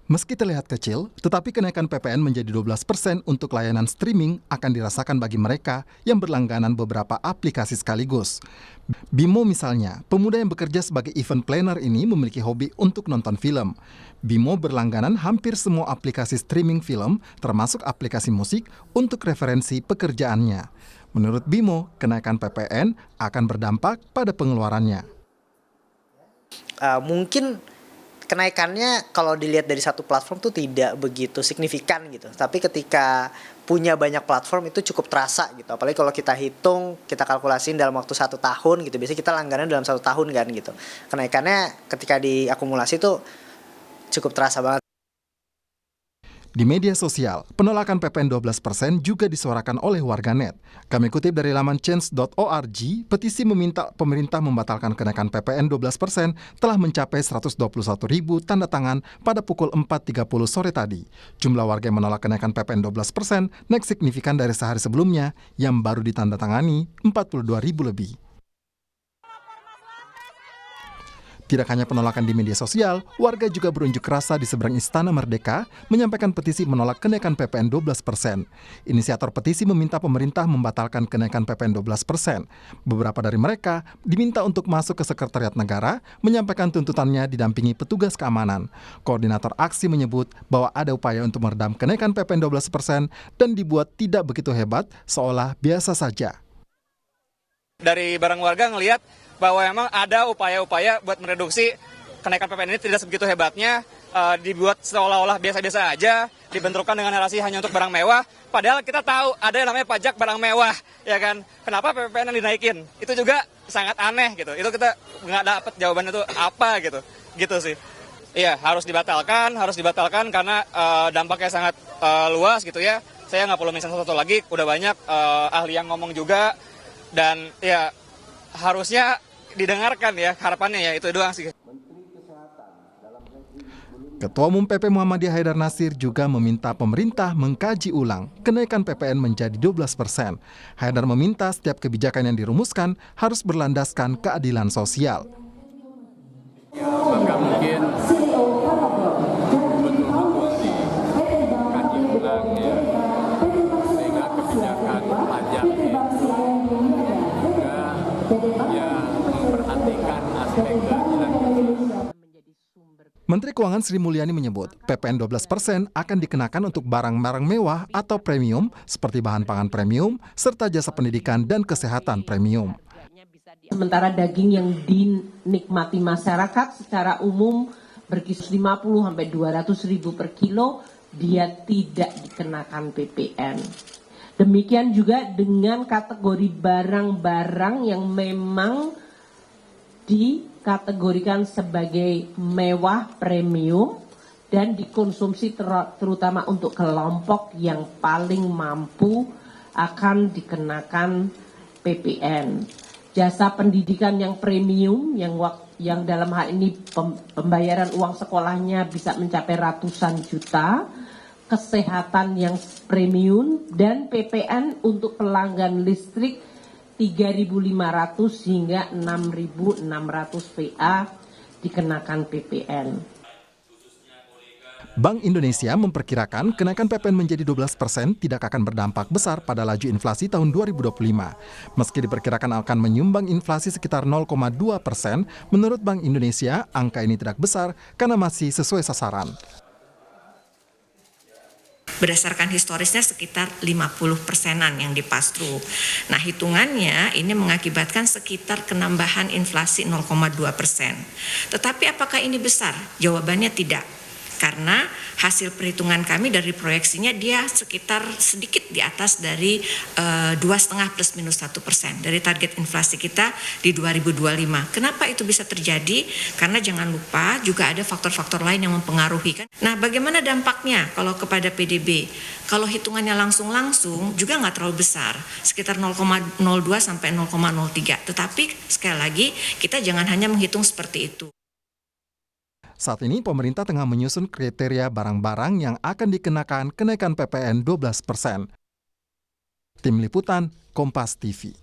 Meski terlihat kecil, tetapi kenaikan PPN menjadi 12% untuk layanan streaming akan dirasakan bagi mereka yang berlangganan beberapa aplikasi sekaligus. Bimo misalnya, pemuda yang bekerja sebagai event planner ini memiliki hobi untuk nonton film. Bimo berlangganan hampir semua aplikasi streaming film, termasuk aplikasi musik, untuk referensi pekerjaannya. Menurut Bimo, kenaikan PPN akan berdampak pada pengeluarannya. Mungkin kenaikannya kalau dilihat dari satu platform tuh tidak begitu signifikan gitu. Tapi ketika punya banyak platform itu cukup terasa gitu. Apalagi kalau kita hitung, kita kalkulasiin dalam waktu 1 tahun gitu. Biasanya kita langganan dalam 1 tahun kan gitu. Kenaikannya ketika diakumulasi tuh cukup terasa banget. Di media sosial, penolakan PPN 12% juga disuarakan oleh warganet. Kami kutip dari laman change.org, petisi meminta pemerintah membatalkan kenaikan PPN 12% telah mencapai 121.000 tanda tangan pada pukul 4.30 sore tadi. Jumlah warga yang menolak kenaikan PPN 12% naik signifikan dari sehari sebelumnya yang baru ditandatangani 42.000 lebih. Tidak hanya penolakan di media sosial, warga juga berunjuk rasa di seberang Istana Merdeka menyampaikan petisi menolak kenaikan PPN 12%. Inisiator petisi meminta pemerintah membatalkan kenaikan PPN 12%. Beberapa dari mereka diminta untuk masuk ke Sekretariat Negara menyampaikan tuntutannya didampingi petugas keamanan. Koordinator aksi menyebut bahwa ada upaya untuk meredam kenaikan PPN 12% dan dibuat tidak begitu hebat, seolah biasa saja. Dari barang warga ngelihat bahwa memang ada upaya-upaya buat mereduksi kenaikan PPN ini tidak sebegitu hebatnya, dibuat seolah-olah biasa-biasa aja, dibenturkan dengan narasi hanya untuk barang mewah, padahal kita tahu ada yang namanya pajak barang mewah, ya kan? Kenapa PPN yang dinaikin? Itu juga sangat aneh gitu, itu kita nggak dapat jawaban itu apa gitu sih. Iya, harus dibatalkan karena dampaknya sangat luas gitu ya. Saya nggak perlu mention satu lagi, udah banyak ahli yang ngomong juga, dan ya harusnya didengarkan ya, harapannya ya itu doang sih. Ketua Umum PP Muhammadiyah Haidar Nasir juga meminta pemerintah mengkaji ulang kenaikan PPN menjadi 12%. Haidar meminta setiap kebijakan yang dirumuskan harus berlandaskan keadilan sosial. Maka mungkin betul-betul dikaji ulang ya, sehingga kebijakan pajak itu juga ya memperhatikan aspek keadilan. Menteri Keuangan Sri Mulyani menyebut PPN 12% akan dikenakan untuk barang-barang mewah atau premium seperti bahan pangan premium serta jasa pendidikan dan kesehatan premium. Sementara daging yang dinikmati masyarakat secara umum berkisar 50 sampai 200 ribu per kilo, dia tidak dikenakan PPN. Demikian juga dengan kategori barang-barang yang memang dikategorikan sebagai mewah premium dan dikonsumsi terutama untuk kelompok yang paling mampu akan dikenakan PPN. Jasa pendidikan yang premium yang dalam hal ini pembayaran uang sekolahnya bisa mencapai ratusan juta, kesehatan yang premium dan PPN untuk pelanggan listrik 3.500 hingga 6.600 VA dikenakan PPN. Bank Indonesia memperkirakan kenaikan PPN menjadi 12% tidak akan berdampak besar pada laju inflasi tahun 2025. Meski diperkirakan akan menyumbang inflasi sekitar 0,2%, menurut Bank Indonesia angka ini tidak besar karena masih sesuai sasaran. Berdasarkan historisnya sekitar 50%-an yang di-pass-through. Nah, hitungannya ini mengakibatkan sekitar penambahan inflasi 0,2%. Tetapi apakah ini besar? Jawabannya tidak. Karena hasil perhitungan kami dari proyeksinya dia sekitar sedikit di atas dari 2,5 plus minus 1% dari target inflasi kita di 2025. Kenapa itu bisa terjadi? Karena jangan lupa juga ada faktor-faktor lain yang mempengaruhi kan. Nah, bagaimana dampaknya kalau kepada PDB? Kalau hitungannya langsung juga nggak terlalu besar, sekitar 0,02 sampai 0,03. Tetapi sekali lagi kita jangan hanya menghitung seperti itu. Saat ini pemerintah tengah menyusun kriteria barang-barang yang akan dikenakan kenaikan PPN 12%. Tim Liputan, Kompas TV.